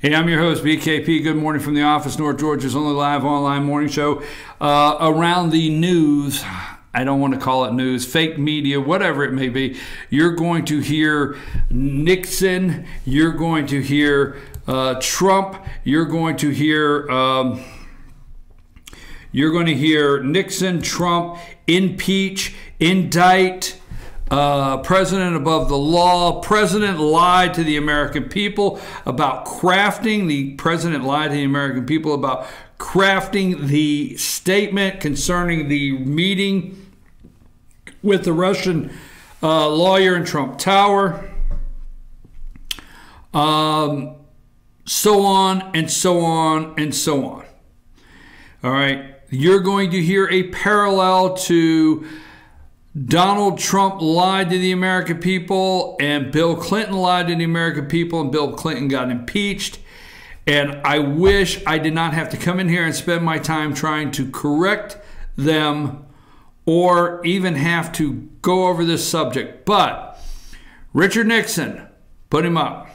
Hey, I'm your host, BKP. Good morning from the office, North Georgia's only live online morning show. Around the news, I don't want to call it news, fake media, whatever it may be, you're going to hear Nixon, you're going to hear Trump, you're going to hear Nixon, Trump, impeach, indict, president above the law. President lied to the American people about crafting. The president lied to the American people about crafting the statement concerning the meeting with the Russian lawyer in Trump Tower. So on and so on and so on. All right. You're going to hear a parallel to Donald Trump lied to the American people and Bill Clinton lied to the American people and Bill Clinton got impeached. And I wish I did not have to come in here and spend my time trying to correct them or even have to go over this subject. But Richard Nixon, put him up.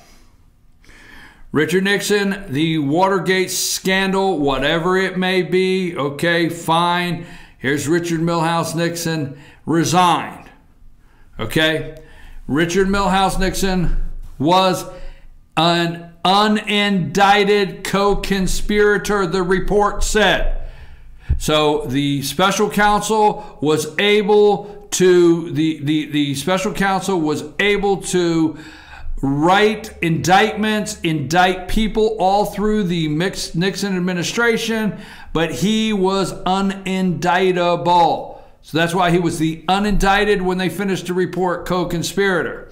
Richard Nixon, the Watergate scandal, whatever it may be, okay, fine. Here's Richard Milhouse Nixon, resigned, okay? Richard Milhouse Nixon was an unindicted co-conspirator, the report said. So the special counsel was able to, the special counsel was able to write indictments, indict people all through the Nixon administration, but he was unindictable. So that's why he was the unindicted when they finished the report co-conspirator.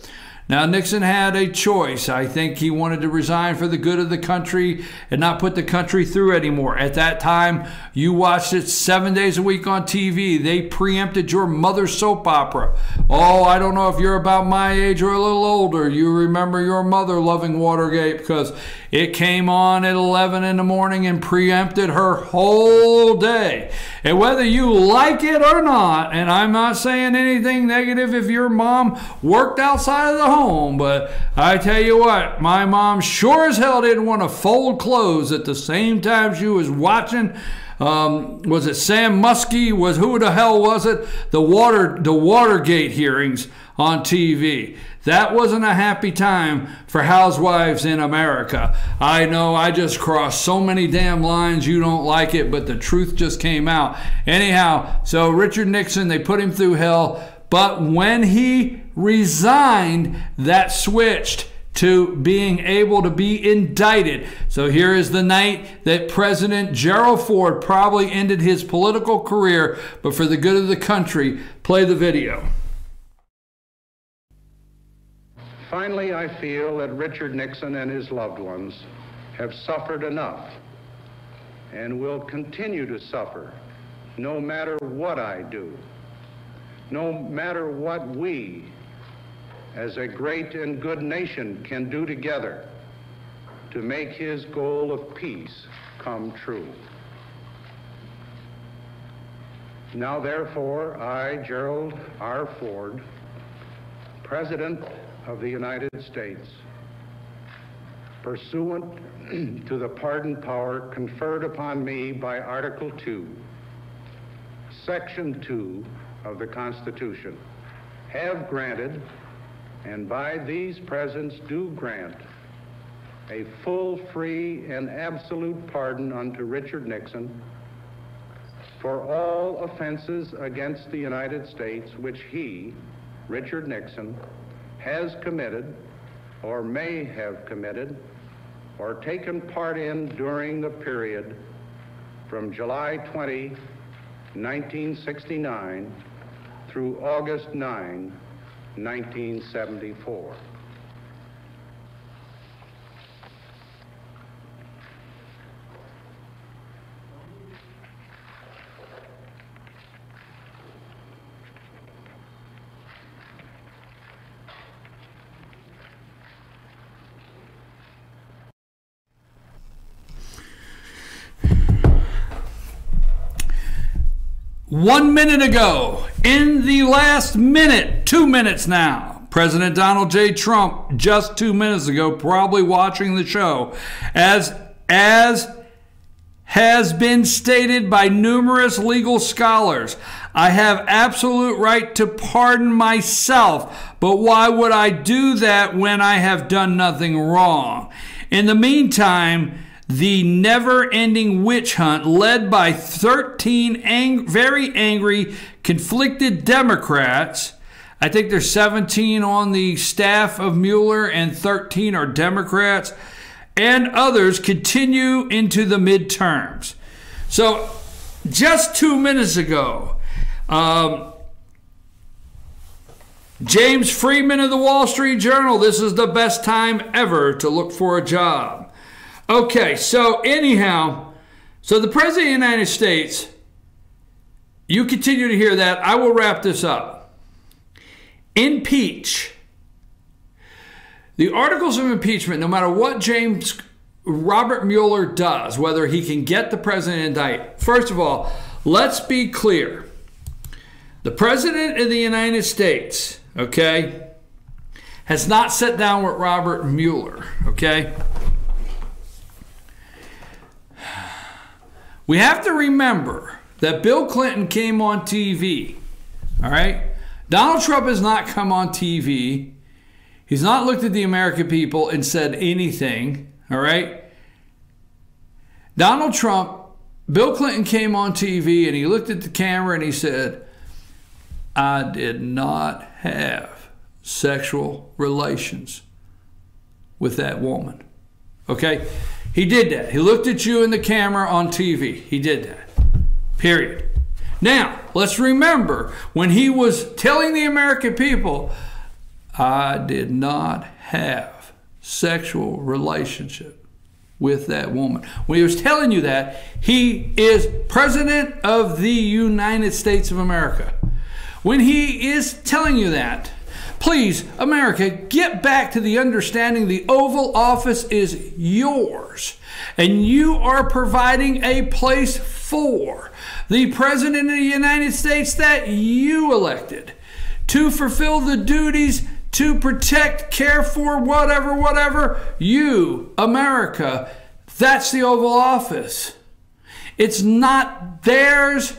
Now, Nixon had a choice. I think he wanted to resign for the good of the country and not put the country through anymore. At that time, you watched it 7 days a week on TV. They preempted your mother's soap opera. Oh, I don't know if you're about my age or a little older. You remember your mother loving Watergate because it came on at 11 in the morning and preempted her whole day. And whether you like it or not, and I'm not saying anything negative if your mom worked outside of the home, but I tell you what, my mom sure as hell didn't want to fold clothes at the same time she was watching. Was it Sam Muskie? Who the hell was it? The Watergate hearings on TV. That wasn't a happy time for housewives in America. I know I just crossed so many damn lines, you don't like it, but the truth just came out. Anyhow, so Richard Nixon, they put him through hell, but when he resigned, that switched to being able to be indicted. So here is the night that President Gerald Ford probably ended his political career, but for the good of the country. Play the video. Finally, I feel that Richard Nixon and his loved ones have suffered enough and will continue to suffer no matter what I do, no matter what we as a great and good nation can do together to make his goal of peace come true. Now, therefore, I, Gerald R. Ford, President of the United States, pursuant to the pardon power conferred upon me by Article 2, Section 2 of the Constitution, have granted, and by these presents do grant, a full, free, and absolute pardon unto Richard Nixon for all offenses against the United States which he, Richard Nixon, has committed or may have committed or taken part in during the period from July 20, 1969 through August 9, 1974. One minute ago, in the last minute, 2 minutes now, President Donald J. Trump, just 2 minutes ago, probably watching the show, as has been stated by numerous legal scholars, I have absolute right to pardon myself, but why would I do that when I have done nothing wrong? In the meantime, the never-ending witch hunt led by 13 very angry, conflicted Democrats, I think there's 17 on the staff of Mueller and 13 are Democrats, and others continue into the midterms. So just 2 minutes ago, James Friedman of the Wall Street Journal, this is the best time ever to look for a job. Okay, so anyhow, so the President of the United States, you continue to hear that. I will wrap this up. Impeach. The articles of impeachment, no matter what Robert Mueller does, whether he can get the president indicted. First of all, let's be clear. The President of the United States, okay, has not sat down with Robert Mueller, okay? We have to remember that Bill Clinton came on TV, all right? Donald Trump has not come on TV. He's not looked at the American people and said anything, all right? Bill Clinton came on TV and he looked at the camera and he said, I did not have sexual relations with that woman. Okay? He did that. He looked at you in the camera on TV. He did that. Period. Now, let's remember when he was telling the American people, I did not have sexual relationship with that woman. When he was telling you that, he is President of the United States of America. When he is telling you that, please, America, get back to the understanding the Oval Office is yours. And you are providing a place for the President of the United States that you elected to fulfill the duties to protect, care for, whatever, you, America, that's the Oval Office. It's not theirs.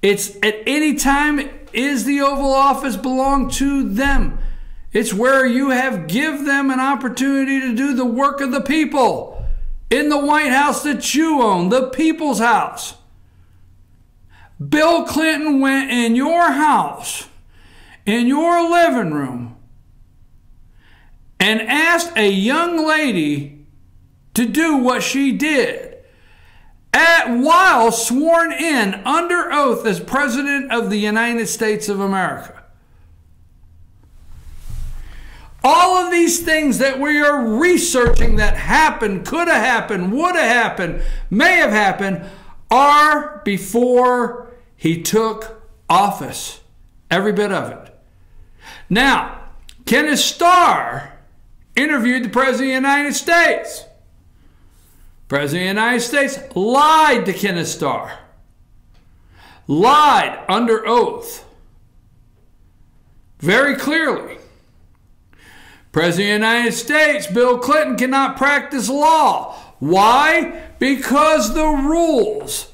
It's at any time is the Oval Office belong to them. It's where you have give them an opportunity to do the work of the people in the White House that you own, the people's house. Bill Clinton went in your house, in your living room, and asked a young lady to do what she did while sworn in under oath as President of the United States of America. All of these things that we are researching that happened, could have happened, would have happened, may have happened, are before he took office. Every bit of it. Now, Kenneth Starr interviewed the President of the United States. President of the United States lied to Kenneth Starr. Lied under oath. Very clearly. President of the United States, Bill Clinton, cannot practice law. Why? Because the rules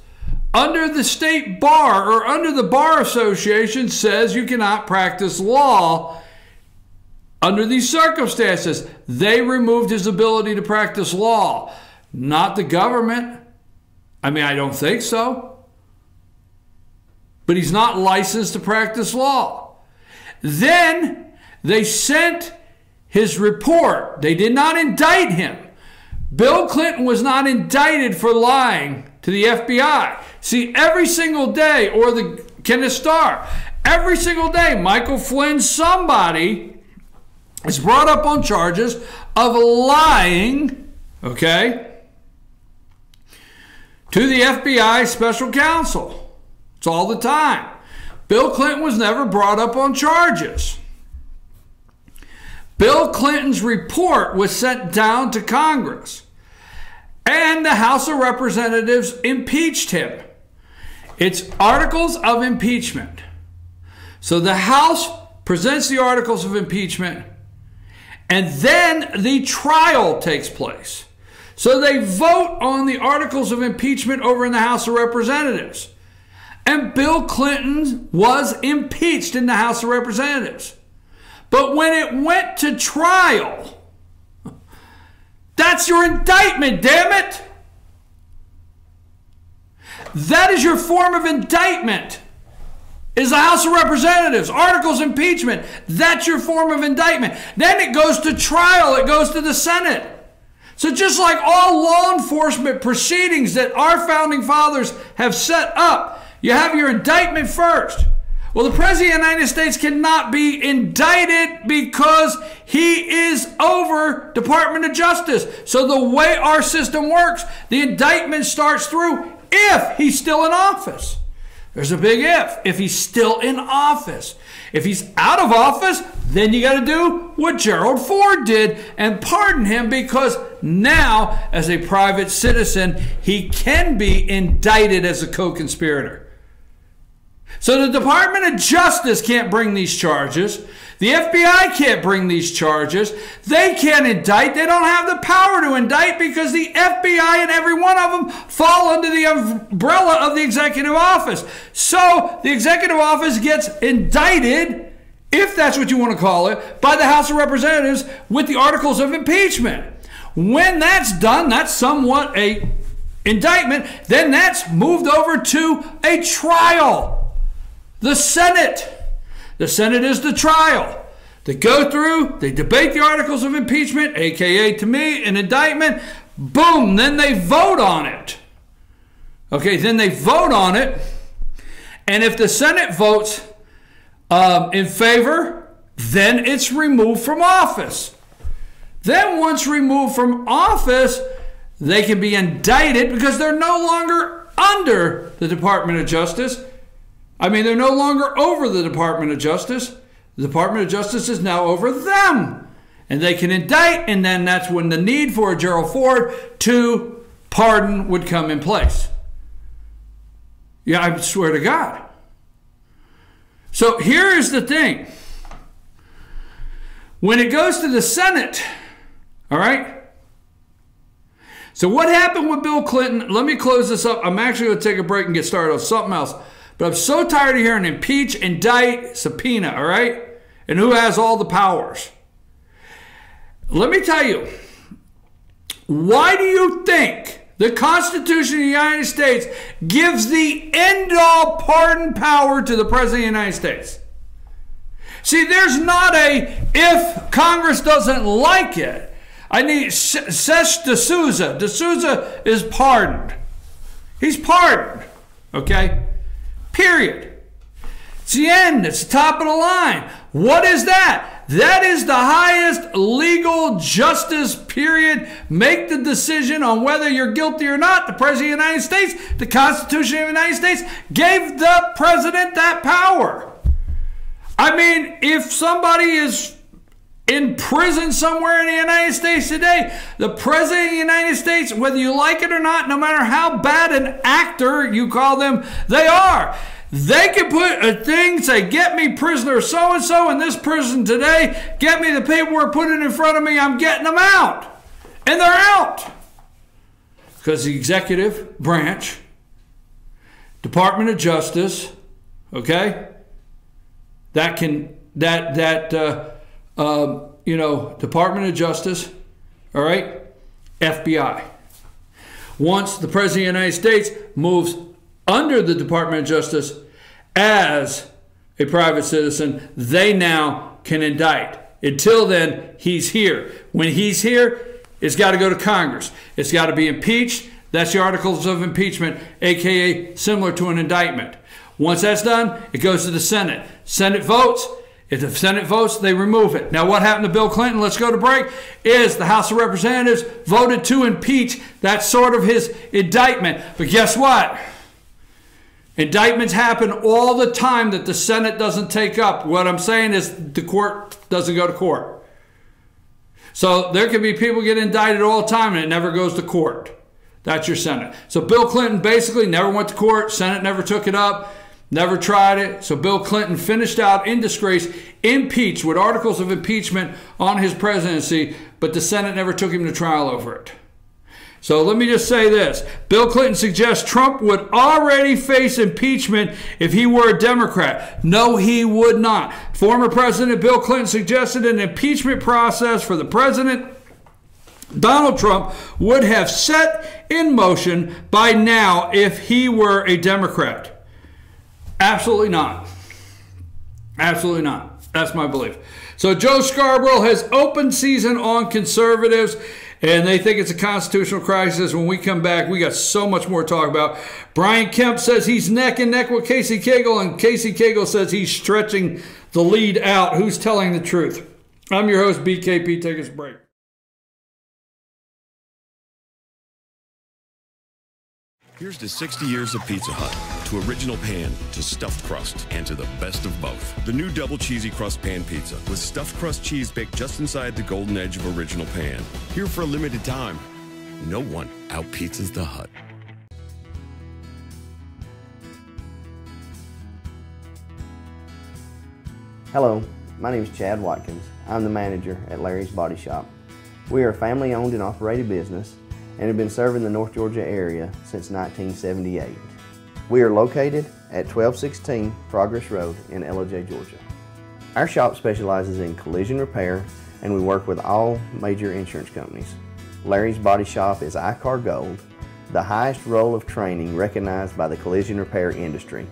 under the state bar or under the Bar Association says you cannot practice law under these circumstances. They removed his ability to practice law. Not the government. I mean, I don't think so. But he's not licensed to practice law. Then they sent his report. They did not indict him. Bill Clinton was not indicted for lying to the FBI. See, every single day, or the Kenneth Starr, every single day, Michael Flynn, somebody is brought up on charges of lying, okay, to the FBI special counsel. It's all the time. Bill Clinton was never brought up on charges. Bill Clinton's report was sent down to Congress, and the House of Representatives impeached him. It's articles of impeachment. So the House presents the articles of impeachment, and then the trial takes place. So they vote on the articles of impeachment over in the House of Representatives. And Bill Clinton was impeached in the House of Representatives. But when it went to trial, that's your indictment, damn it! That is your form of indictment, is the House of Representatives, articles of impeachment. That's your form of indictment. Then it goes to trial. It goes to the Senate. So just like all law enforcement proceedings that our founding fathers have set up, you have your indictment first. Well, the President of the United States cannot be indicted because he is over Department of Justice. So the way our system works, the indictment starts through if he's still in office. There's a big if he's still in office. If he's out of office, then you got to do what Gerald Ford did and pardon him, because now, as a private citizen, he can be indicted as a co-conspirator. So the Department of Justice can't bring these charges. The FBI can't bring these charges. They can't indict. They don't have the power to indict because the FBI and every one of them fall under the umbrella of the executive office. So the executive office gets indicted, if that's what you want to call it, by the House of Representatives with the articles of impeachment. When that's done, that's somewhat a indictment. Then that's moved over to a trial. The Senate. The Senate is the trial. They go through, they debate the articles of impeachment, aka to me, an indictment. Boom, then they vote on it. Okay, then they vote on it. And if the Senate votes in favor, then it's removed from office. Then once removed from office, they can be indicted because they're no longer under the Department of Justice. I mean, they're no longer over the Department of Justice. The Department of Justice is now over them. And they can indict, and then that's when the need for a Gerald Ford to pardon would come in place. Yeah, I swear to God. So here is the thing. When it goes to the Senate, all right? So what happened with Bill Clinton? Let me close this up. I'm actually going to take a break and get started on something else. But I'm so tired of hearing impeach, indict, subpoena, all right? And who has all the powers? Let me tell you, why do you think the Constitution of the United States gives the end-all pardon power to the President of the United States? See, there's not a if Congress doesn't like it. I need Sesh D'Souza. D'Souza is pardoned. He's pardoned, okay? Period. It's the end. It's the top of the line. What is that? That is the highest legal justice, period. Make the decision on whether you're guilty or not. The President of the United States, the Constitution of the United States gave the President that power. I mean, if somebody is in prison somewhere in the United States today, the President of the United States, whether you like it or not, no matter how bad an actor you call them, they are. They can put a thing, say, get me prisoner so-and-so in this prison today, get me the paperwork, put it in front of me, I'm getting them out. And they're out. Because the executive branch, Department of Justice, okay, Department of Justice, all right, FBI. Once the President of the United States moves under the Department of Justice as a private citizen, they now can indict. Until then, he's here. When he's here, it's got to go to Congress. It's got to be impeached. That's the articles of impeachment, aka similar to an indictment. Once that's done, it goes to the Senate. Senate votes. If the Senate votes, they remove it. Now, what happened to Bill Clinton, let's go to break, is the House of Representatives voted to impeach. That's sort of his indictment. But guess what? Indictments happen all the time that the Senate doesn't take up. What I'm saying is the court doesn't go to court. So there can be people get indicted all the time and it never goes to court. That's your Senate. So Bill Clinton basically never went to court. Senate never took it up. Never tried it. So Bill Clinton finished out in disgrace, impeached with articles of impeachment on his presidency, but the Senate never took him to trial over it. So let me just say this. Bill Clinton suggests Trump would already face impeachment if he were a Democrat. No, he would not. Former President Bill Clinton suggested an impeachment process for the president Donald Trump would have set in motion by now if he were a Democrat. Absolutely not. Absolutely not. That's my belief. So Joe Scarborough has open season on conservatives, and they think it's a constitutional crisis. When we come back, we got so much more to talk about. Brian Kemp says he's neck and neck with Casey Cagle, and Casey Cagle says he's stretching the lead out. Who's telling the truth? I'm your host, BKP. Take us a break. Here's to 60 years of Pizza Hut, to original pan, to stuffed crust, and to the best of both. The new double cheesy crust pan pizza with stuffed crust cheese baked just inside the golden edge of original pan. Here for a limited time. No one out-pizzas the Hut. Hello, my name is Chad Watkins. I'm the manager at Larry's Body Shop. We are a family-owned and operated business and have been serving the North Georgia area since 1978. We are located at 1216 Progress Road in LOJ, Georgia. Our shop specializes in collision repair, and we work with all major insurance companies. Larry's Body Shop is ICAR Gold, the highest role of training recognized by the collision repair industry.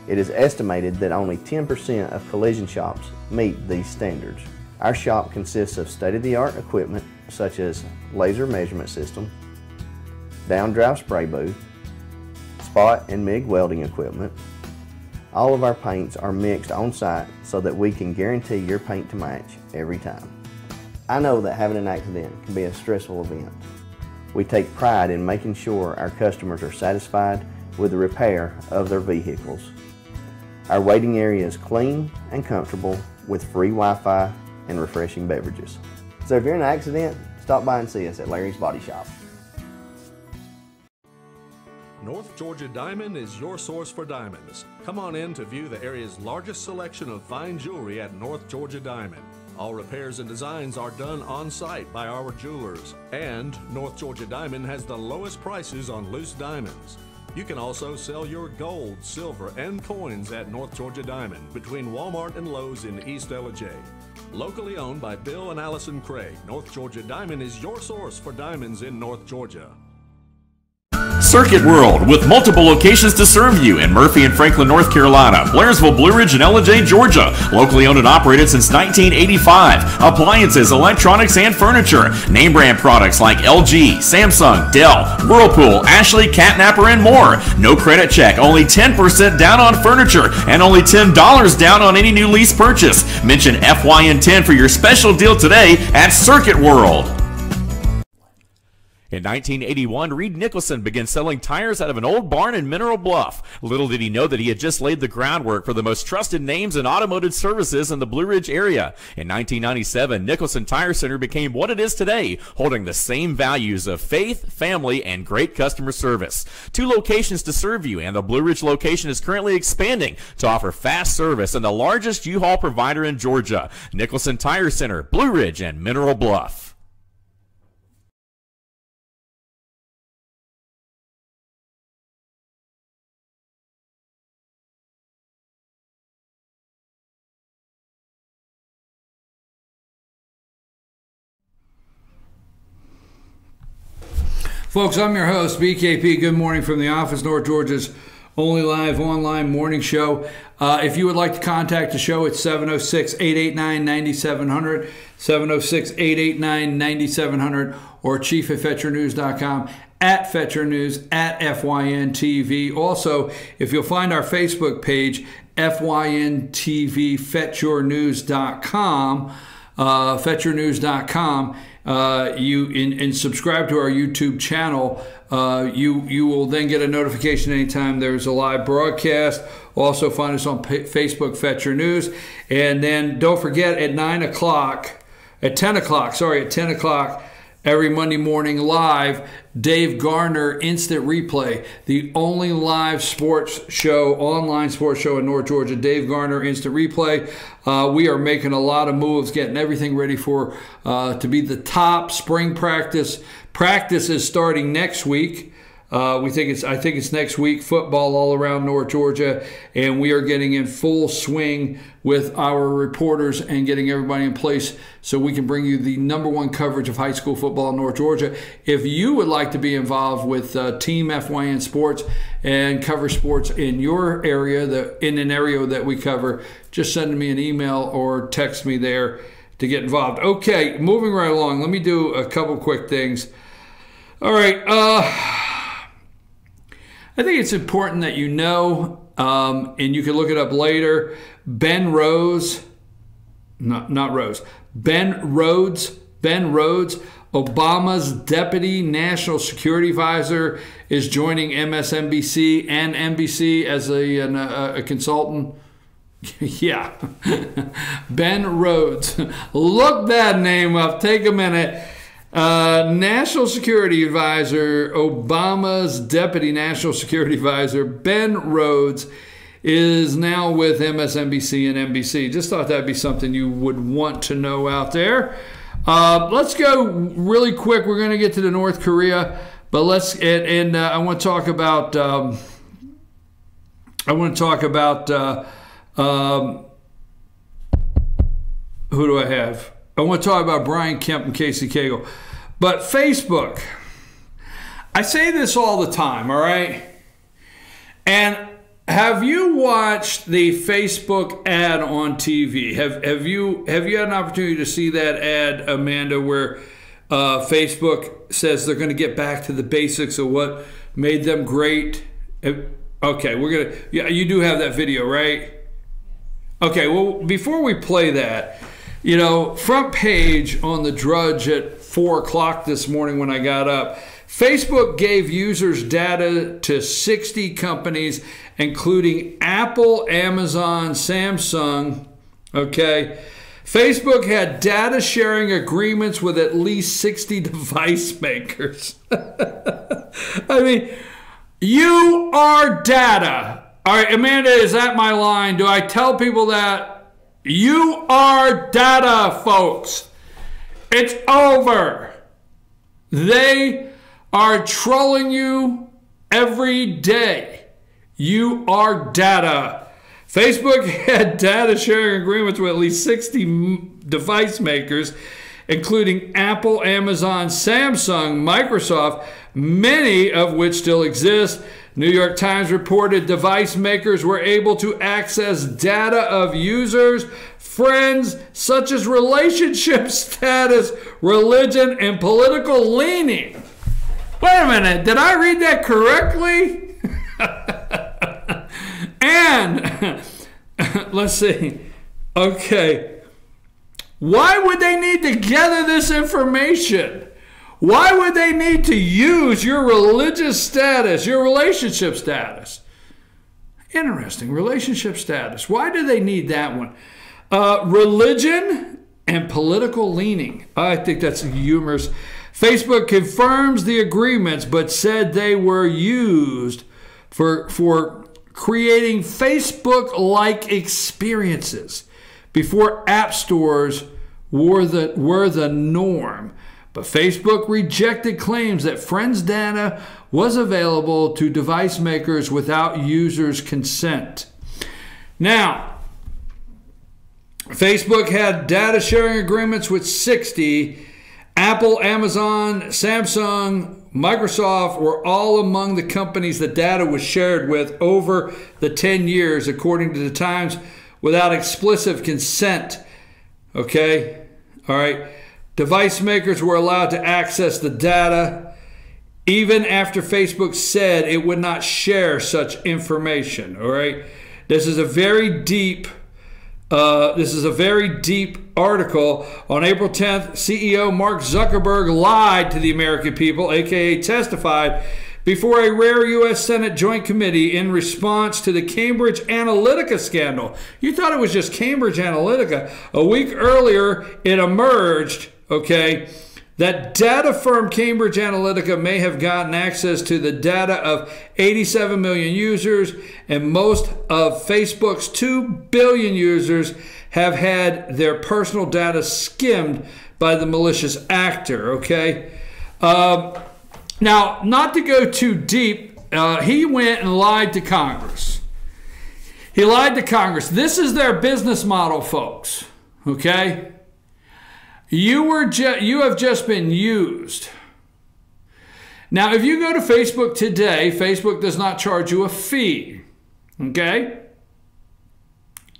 It is estimated that only 10% of collision shops meet these standards. Our shop consists of state-of-the-art equipment such as laser measurement system, down-drive spray booth, spot and MIG welding equipment. All of our paints are mixed on site so that we can guarantee your paint to match every time. I know that having an accident can be a stressful event. We take pride in making sure our customers are satisfied with the repair of their vehicles. Our waiting area is clean and comfortable with free Wi-Fi and refreshing beverages. So if you're in an accident, stop by and see us at Larry's Body Shop. North Georgia Diamond is your source for diamonds. Come on in to view the area's largest selection of fine jewelry at North Georgia Diamond. All repairs and designs are done on site by our jewelers. And North Georgia Diamond has the lowest prices on loose diamonds. You can also sell your gold, silver, and coins at North Georgia Diamond between Walmart and Lowe's in East LJ. Locally owned by Bill and Allison Craig, North Georgia Diamond is your source for diamonds in North Georgia. Circuit World, with multiple locations to serve you in Murphy and Franklin, North Carolina, Blairsville, Blue Ridge, and LJ, Georgia. Locally owned and operated since 1985. Appliances, electronics, and furniture. Name brand products like LG, Samsung, Dell, Whirlpool, Ashley, Catnapper, and more. No credit check, only 10% down on furniture, and only $10 down on any new lease purchase. Mention FYN10 for your special deal today at Circuit World. In 1981, Reed Nicholson began selling tires out of an old barn in Mineral Bluff. Little did he know that he had just laid the groundwork for the most trusted names in automotive services in the Blue Ridge area. In 1997, Nicholson Tire Center became what it is today, holding the same values of faith, family, and great customer service. 2 locations to serve you, and the Blue Ridge location is currently expanding to offer fast service and the largest U-Haul provider in Georgia. Nicholson Tire Center, Blue Ridge, and Mineral Bluff. Folks, I'm your host, BKP. Good morning from the office, North Georgia's only live online morning show. If you would like to contact the show, it's 706-889-9700, 706-889-9700, or chief@FetcherNews.com, at Fetcher News, at FYNTV. Also, if you'll find our Facebook page, FYNTV, FetcherNews.com, FetcherNews.com, and subscribe to our YouTube channel. You will then get a notification anytime there's a live broadcast. Also find us on Facebook, Fetcher News. And then don't forget at 10 o'clock, every Monday morning live. Dave Garner Instant Replay, the only live sports show, online sports show in North Georgia. Dave Garner Instant Replay. We are making a lot of moves, getting everything ready for to be the top spring practice. Practice is starting next week. I think it's next week. Football all around North Georgia, and we are getting in full swing with our reporters and getting everybody in place so we can bring you the #1 coverage of high school football in North Georgia. If you would like to be involved with Team FYN Sports and cover sports in your area, in an area that we cover, just send me an email or text me there to get involved. Okay, moving right along. Let me do a couple quick things. All right. I think it's important that you know, and you can look it up later, Ben Rhodes, Obama's deputy national security advisor, is joining MSNBC and NBC as a consultant. Yeah. Ben Rhodes. Look that name up. Take a minute. National Security Advisor, Obama's Deputy National Security Advisor, Ben Rhodes, is now with MSNBC and NBC. Just thought that'd be something you would want to know out there. Let's go really quick. We're going to get to the North Korea, but I want to talk about. Who do I have? I want to talk about Brian Kemp and Casey Cagle. But Facebook, I say this all the time, all right? And have you watched the Facebook ad on TV? Have you had an opportunity to see that ad, Amanda, where Facebook says they're going to get back to the basics of what made them great? Okay, yeah, you do have that video, right? Okay, well, before we play that, front page on the Drudge at 4 o'clock this morning when I got up, Facebook gave users data to 60 companies, including Apple, Amazon, Samsung. Okay. Facebook had data sharing agreements with at least 60 device makers. I mean, you are data. All right, Amanda, is that my line? Do I tell people that? You are data, folks. It's over. They are trolling you every day. You are data. Facebook had data sharing agreements with at least 60 device makers, including Apple, Amazon, Samsung, Microsoft, many of which still exist. New York Times reported device makers were able to access data of users, friends, such as relationship status, religion, and political leaning. Wait a minute, did I read that correctly? And, let's see, okay, why would they need to gather this information? Why would they need to use your religious status, your relationship status? Interesting, relationship status. Why do they need that one? Religion and political leaning. I think that's humorous. Facebook confirms the agreements, but said they were used for creating Facebook-like experiences before app stores were the norm. But Facebook rejected claims that friends' data was available to device makers without users' consent. Now, Facebook had data sharing agreements with 60. Apple, Amazon, Samsung, Microsoft were all among the companies the data was shared with over the 10 years, according to the Times, without explicit consent. Okay? All right. Device makers were allowed to access the data even after Facebook said it would not share such information. All right. This is a very deep article. On April 10th, CEO Mark Zuckerberg lied to the American people, aka testified before a rare U.S. Senate Joint Committee in response to the Cambridge Analytica scandal. You thought it was just Cambridge Analytica. A week earlier, it emerged, okay, that data firm Cambridge Analytica may have gotten access to the data of 87 million users, and most of Facebook's 2 billion users have had their personal data skimmed by the malicious actor, okay? Now, not to go too deep, he went and lied to Congress. He lied to Congress. This is their business model, folks, okay? You have just been used. Now, if you go to Facebook today, Facebook does not charge you a fee, okay?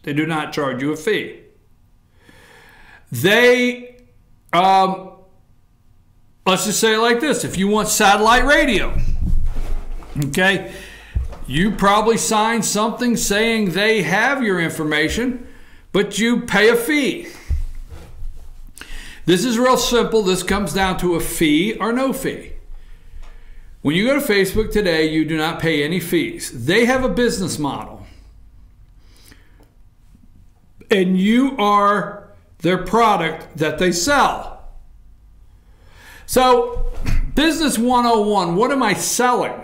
They do not charge you a fee. They, let's just say it like this. If you want satellite radio, okay, you probably sign something saying they have your information, but you pay a fee. This is real simple. This comes down to a fee or no fee. When you go to Facebook today, you do not pay any fees. They have a business model. And you are their product that they sell. So, Business 101, what am I selling?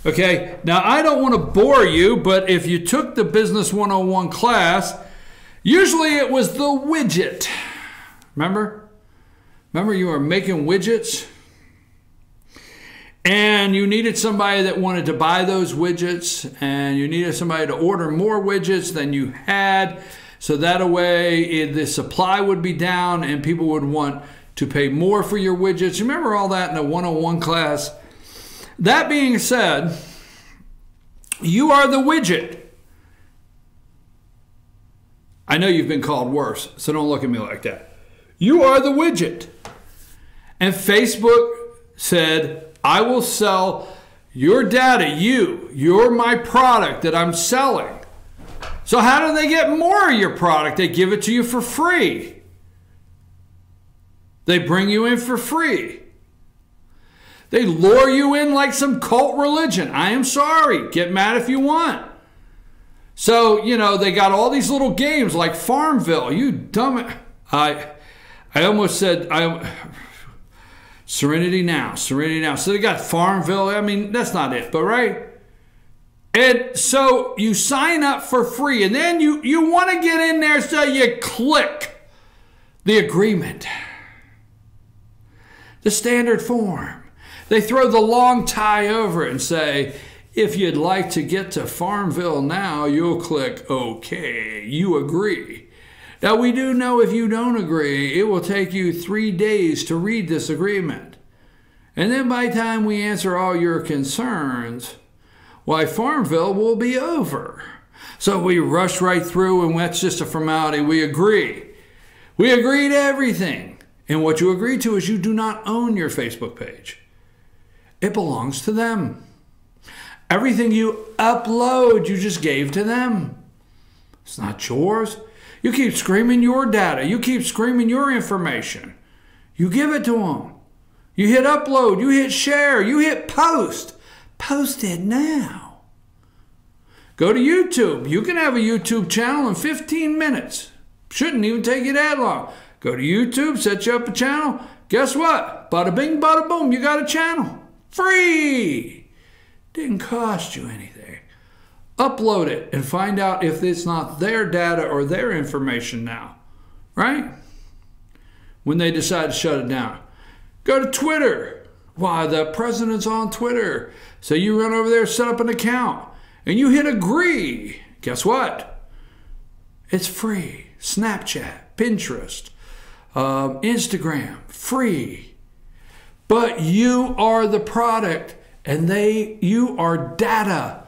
Okay, now I don't want to bore you, but if you took the Business 101 class, usually it was the widget. Remember? Remember you were making widgets? And you needed somebody that wanted to buy those widgets, and you needed somebody to order more widgets than you had, so that way the supply would be down and people would want to pay more for your widgets. Remember all that in the 101 class? That being said, you are the widget. I know you've been called worse, so don't look at me like that. You are the widget. And Facebook said, I will sell your data, you're my product that I'm selling. So how do they get more of your product? They give it to you for free. They bring you in for free. They lure you in like some cult religion. I am sorry. Get mad if you want. So, you know, they got all these little games like Farmville. You dumb... I almost said... Serenity Now, Serenity Now. So they got Farmville. I mean, that's not it, but right? And so you sign up for free, and then you want to get in there, so you click the agreement. The standard form. They throw the long tie over it and say, if you'd like to get to Farmville now, you'll click OK. You agree. Now, we do know if you don't agree, it will take you 3 days to read this agreement. And then by the time we answer all your concerns, why, Farmville will be over. So we rush right through, and that's just a formality. We agree. We agree to everything. And what you agree to is you do not own your Facebook page. It belongs to them. Everything you upload, you just gave to them. It's not yours. You keep screaming your data. You keep screaming your information. You give it to them. You hit upload. You hit share. You hit post. Post it now. Go to YouTube. You can have a YouTube channel in 15 minutes. Shouldn't even take you that long. Go to YouTube, set you up a channel. Guess what? Bada bing, bada boom, you got a channel. Free. Didn't cost you anything. Upload it and find out if it's not their data or their information now, right? When they decide to shut it down. Go to Twitter. Why, the president's on Twitter. So you run over there, set up an account, and you hit agree. Guess what? It's free. Snapchat, Pinterest, Instagram, free. But you are the product, and you are data.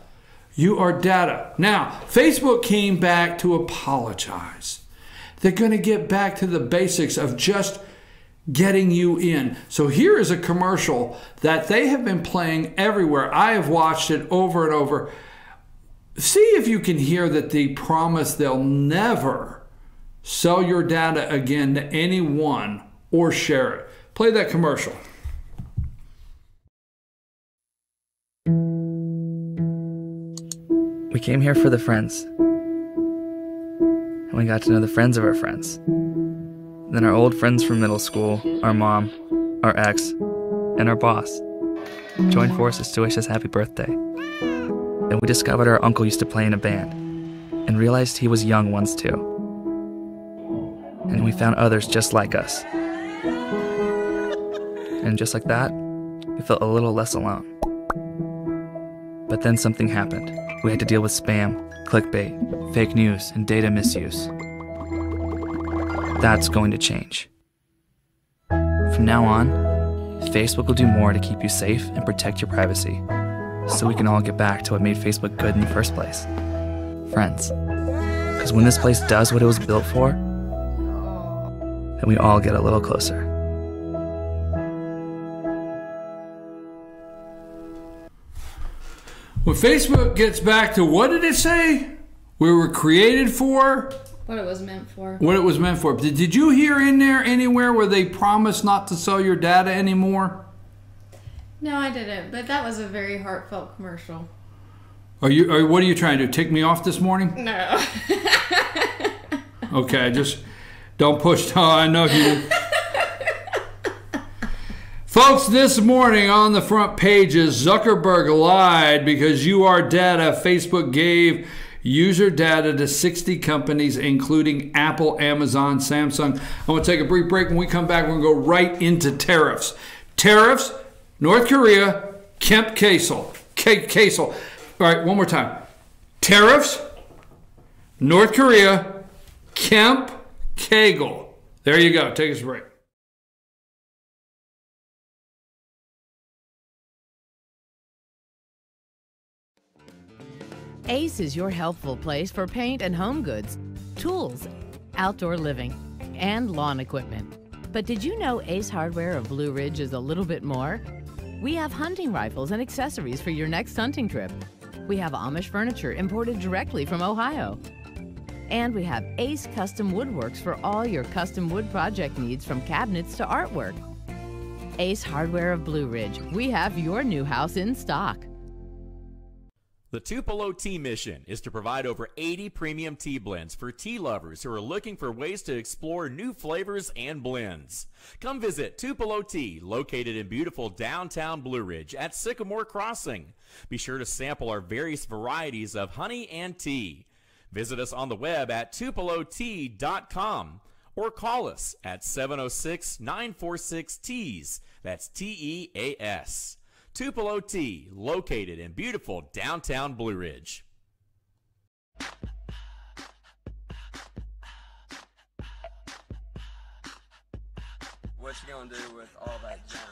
You are data. Now, Facebook came back to apologize. They're going to get back to the basics of just getting you in. So here is a commercial that they have been playing everywhere. I have watched it over and over. See if you can hear that they promise they'll never sell your data again to anyone or share it. Play that commercial. We came here for the friends. And we got to know the friends of our friends. Then our old friends from middle school, our mom, our ex, and our boss joined forces to wish us happy birthday. And we discovered our uncle used to play in a band and realized he was young once too. And we found others just like us. And just like that, we felt a little less alone. But then something happened. We had to deal with spam, clickbait, fake news, and data misuse. That's going to change. From now on, Facebook will do more to keep you safe and protect your privacy, so we can all get back to what made Facebook good in the first place. Friends. Because when this place does what it was built for, then we all get a little closer. When Facebook gets back to, what did it say? We were created for? What it was meant for. What it was meant for. Did you hear in there anywhere where they promised not to sell your data anymore? No, I didn't, but that was a very heartfelt commercial. What are you trying to do? Tick me off this morning? No. Okay, just don't push. Oh, I know you. Folks, this morning on the front pages, Zuckerberg lied because UR data. Facebook gave user data to 60 companies, including Apple, Amazon, Samsung. I want to take a brief break. When we come back, we're going to go right into tariffs. Tariffs, North Korea, Kemp Kasel. All right, one more time. Tariffs, North Korea, Kemp Kagel. There you go. Take us a break. Ace is your helpful place for paint and home goods, tools, outdoor living, and lawn equipment. But did you know Ace Hardware of Blue Ridge is a little bit more? We have hunting rifles and accessories for your next hunting trip. We have Amish furniture imported directly from Ohio. And we have Ace Custom Woodworks for all your custom wood project needs, from cabinets to artwork. Ace Hardware of Blue Ridge, we have your new house in stock. The Tupelo Tea mission is to provide over 80 premium tea blends for tea lovers who are looking for ways to explore new flavors and blends. Come visit Tupelo Tea, located in beautiful downtown Blue Ridge at Sycamore Crossing. Be sure to sample our various varieties of honey and tea. Visit us on the web at tupelotea.com or call us at 706-946-TEAS. That's TEAS. Tupelo Tea, located in beautiful downtown Blue Ridge. What you gonna do with all that junk?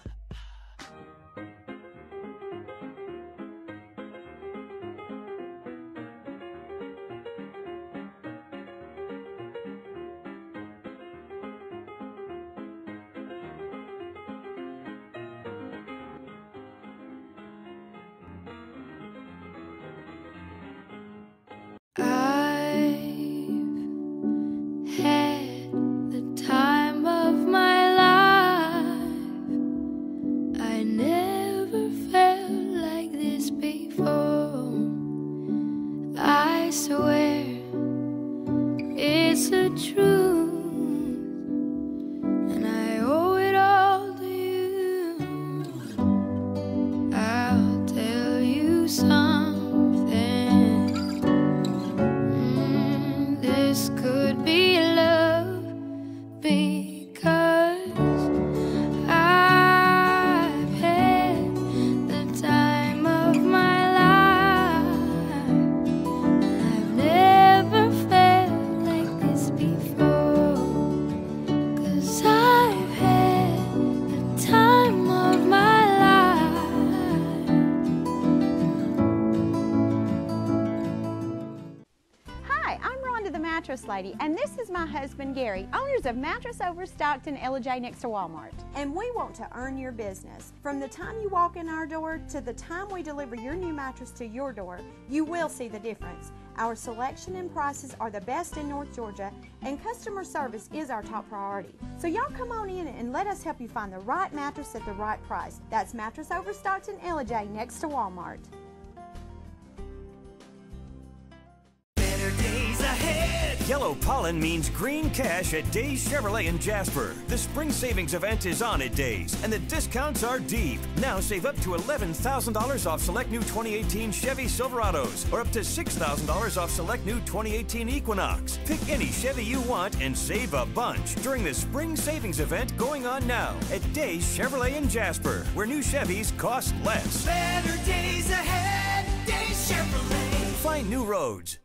Lady, and this is my husband Gary, owners of Mattress Overstocked in LJ next to Walmart. And we want to earn your business. From the time you walk in our door to the time we deliver your new mattress to your door, you will see the difference. Our selection and prices are the best in North Georgia, and customer service is our top priority. So y'all come on in and let us help you find the right mattress at the right price. That's Mattress Overstocked in LJ next to Walmart. Better days ahead. Yellow pollen means green cash at Days Chevrolet in Jasper. The spring savings event is on at Days, and the discounts are deep. Now save up to $11,000 off select new 2018 Chevy Silverados, or up to $6,000 off select new 2018 Equinox. Pick any Chevy you want and save a bunch during the spring savings event going on now at Days Chevrolet in Jasper, where new Chevys cost less. Better days ahead, Days Chevrolet. Find new roads.